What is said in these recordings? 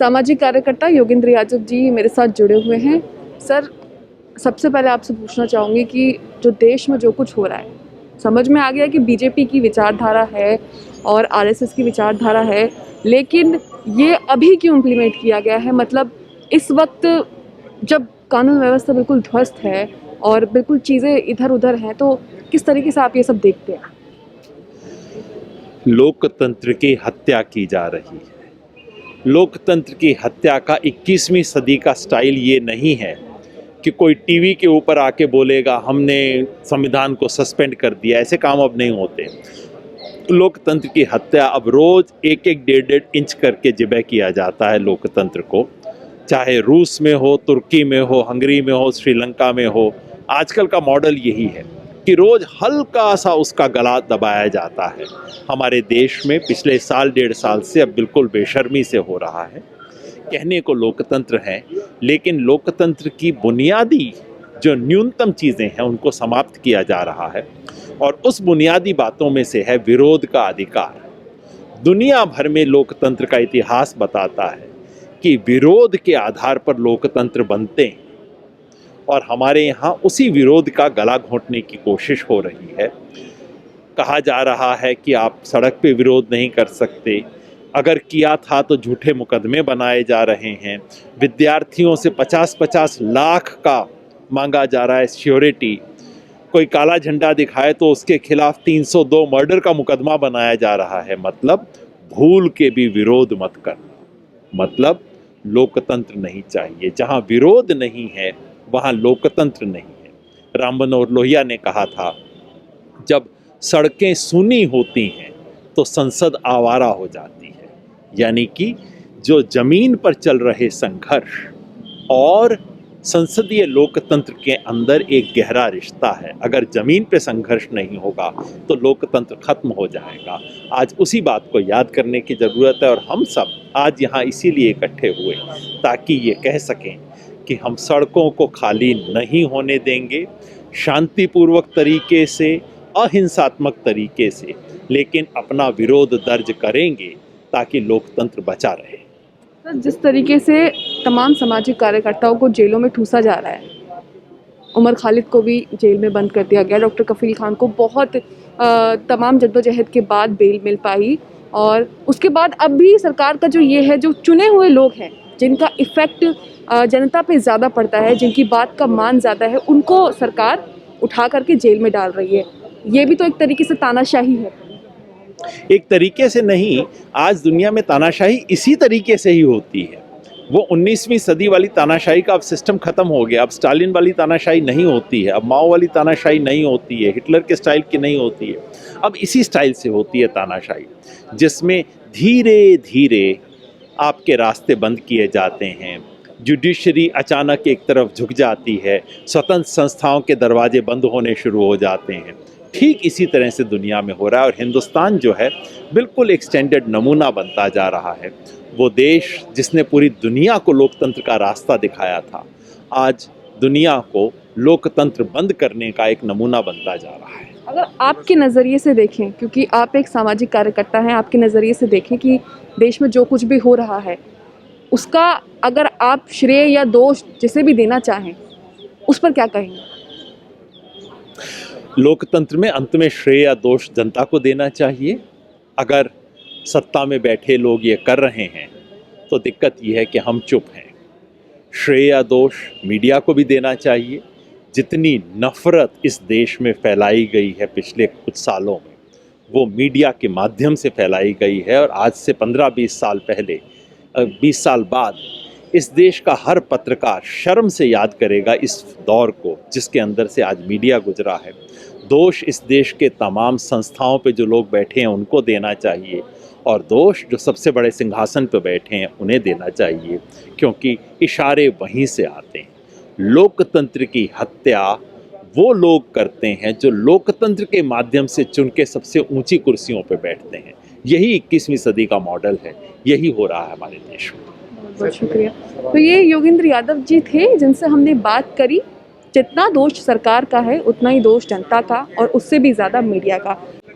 सामाजिक कार्यकर्ता योगेंद्र यादव जी मेरे साथ जुड़े हुए हैं। सर, सबसे पहले आपसे पूछना चाहूँगी कि जो देश में जो कुछ हो रहा है, समझ में आ गया कि बीजेपी की विचारधारा है और आरएसएस की विचारधारा है, लेकिन ये अभी क्यों इम्प्लीमेंट किया गया है? मतलब इस वक्त जब कानून व्यवस्था बिल्कुल ध्वस्त है और बिल्कुल चीज़ें इधर उधर हैं, तो किस तरीके से आप ये सब देखते हैं? लोकतंत्र की हत्या की जा रही है। लोकतंत्र की हत्या का 21वीं सदी का स्टाइल ये नहीं है कि कोई टीवी के ऊपर आके बोलेगा हमने संविधान को सस्पेंड कर दिया। ऐसे काम अब नहीं होते। लोकतंत्र की हत्या अब रोज एक एक डेढ़ इंच करके जिबह किया जाता है लोकतंत्र को, चाहे रूस में हो, तुर्की में हो, हंगरी में हो, श्रीलंका में हो। आजकल का मॉडल यही है कि रोज हल्का सा उसका गला दबाया जाता है। हमारे देश में पिछले साल डेढ़ साल से अब बिल्कुल बेशर्मी से हो रहा है। कहने को लोकतंत्र है, लेकिन लोकतंत्र की बुनियादी जो न्यूनतम चीज़ें हैं उनको समाप्त किया जा रहा है। और उस बुनियादी बातों में से है विरोध का अधिकार। दुनिया भर में लोकतंत्र का इतिहास बताता है कि विरोध के आधार पर लोकतंत्र बनते हैं, और हमारे यहाँ उसी विरोध का गला घोंटने की कोशिश हो रही है। कहा जा रहा है कि आप सड़क पे विरोध नहीं कर सकते, अगर किया था तो झूठे मुकदमे बनाए जा रहे हैं। विद्यार्थियों से 50-50 लाख का मांगा जा रहा है श्योरिटी। कोई काला झंडा दिखाए तो उसके खिलाफ 302 मर्डर का मुकदमा बनाया जा रहा है। मतलब भूल के भी विरोध मत करना, मतलब लोकतंत्र नहीं चाहिए। जहाँ विरोध नहीं है वहाँ लोकतंत्र नहीं है। राम मनोहर लोहिया ने कहा था, जब सड़कें सूनी होती हैं तो संसद आवारा हो जाती है। यानी कि जो जमीन पर चल रहे संघर्ष और संसदीय लोकतंत्र के अंदर एक गहरा रिश्ता है। अगर जमीन पे संघर्ष नहीं होगा तो लोकतंत्र खत्म हो जाएगा। आज उसी बात को याद करने की ज़रूरत है, और हम सब आज यहाँ इसीलिए इकट्ठे हुए ताकि ये कह सकें कि हम सड़कों को खाली नहीं होने देंगे, शांतिपूर्वक तरीके से, अहिंसात्मक तरीके से, लेकिन अपना विरोध दर्ज करेंगे ताकि लोकतंत्र बचा रहे। जिस तरीके से तमाम सामाजिक कार्यकर्ताओं को जेलों में ठूसा जा रहा है, उमर खालिद को भी जेल में बंद कर दिया गया, डॉक्टर कफील खान को बहुत तमाम जद्दोजहद के बाद बेल मिल पाई, और उसके बाद अब भी सरकार का जो ये है, जो चुने हुए लोग हैं जिनका इफ़ेक्ट जनता पे ज़्यादा पड़ता है, जिनकी बात का मान ज़्यादा है, उनको सरकार उठा करके जेल में डाल रही है। ये भी तो एक तरीके से तानाशाही है। एक तरीके से नहीं, आज दुनिया में तानाशाही इसी तरीके से ही होती है। वो 19वीं सदी वाली तानाशाही का अब सिस्टम खत्म हो गया। अब स्टालिन वाली तानाशाही नहीं होती है, अब माओ वाली तानाशाही नहीं होती है, हिटलर के स्टाइल की नहीं होती है। अब इसी स्टाइल से होती है तानाशाही, जिसमें धीरे धीरे आपके रास्ते बंद किए जाते हैं, जुडिशरी अचानक एक तरफ झुक जाती है, स्वतंत्र संस्थाओं के दरवाजे बंद होने शुरू हो जाते हैं। ठीक इसी तरह से दुनिया में हो रहा है, और हिंदुस्तान जो है बिल्कुल एक स्टैंडर्ड नमूना बनता जा रहा है। वो देश जिसने पूरी दुनिया को लोकतंत्र का रास्ता दिखाया था, आज दुनिया को लोकतंत्र बंद करने का एक नमूना बनता जा रहा है। अगर आपके नज़रिए से देखें, क्योंकि आप एक सामाजिक कार्यकर्ता हैं, आपके नज़रिए से देखें कि देश में जो कुछ भी हो रहा है, उसका अगर आप श्रेय या दोष जिसे भी देना चाहें, उस पर क्या कहेंगे? लोकतंत्र में अंत में श्रेय या दोष जनता को देना चाहिए। अगर सत्ता में बैठे लोग ये कर रहे हैं तो दिक्कत ये है कि हम चुप हैं। श्रेय या दोष मीडिया को भी देना चाहिए। जितनी नफ़रत इस देश में फैलाई गई है पिछले कुछ सालों में, वो मीडिया के माध्यम से फैलाई गई है। और आज से 15-20 साल पहले, 20 साल बाद इस देश का हर पत्रकार शर्म से याद करेगा इस दौर को जिसके अंदर से आज मीडिया गुजरा है। दोष इस देश के तमाम संस्थाओं पे जो लोग बैठे हैं उनको देना चाहिए, और दोष जो सबसे बड़े सिंहासन पे बैठे हैं उन्हें देना चाहिए, क्योंकि इशारे वहीं से आते हैं। लोकतंत्र की हत्या वो लोग करते हैं जो लोकतंत्र के माध्यम से चुन के सबसे ऊंची कुर्सियों पे बैठते हैं। यही 21वीं सदी का मॉडल है, यही हो रहा है हमारे देश में। बहुत शुक्रिया। तो ये योगेंद्र यादव जी थे जिनसे हमने बात करी। जितना दोष सरकार का है उतना ही दोष जनता का, और उससे भी ज़्यादा मीडिया का।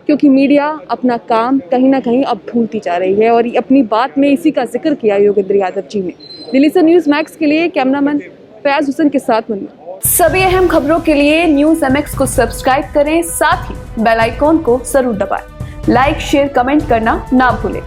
क्योंकि मीडिया अपना काम कहीं ना कहीं अब भूलती जा रही है। और अपनी बात में इसी का जिक्र किया योगेंद्र यादव जी ने। दिल्ली से न्यूज़ मैक्स के लिए कैमरामैन फयाज हुसैन के साथ मुन्ना। सभी अहम खबरों के लिए न्यूज़ MX को सब्सक्राइब करें, साथ ही बेल आइकॉन को जरूर दबाएं। लाइक, शेयर, कमेंट करना ना भूलें।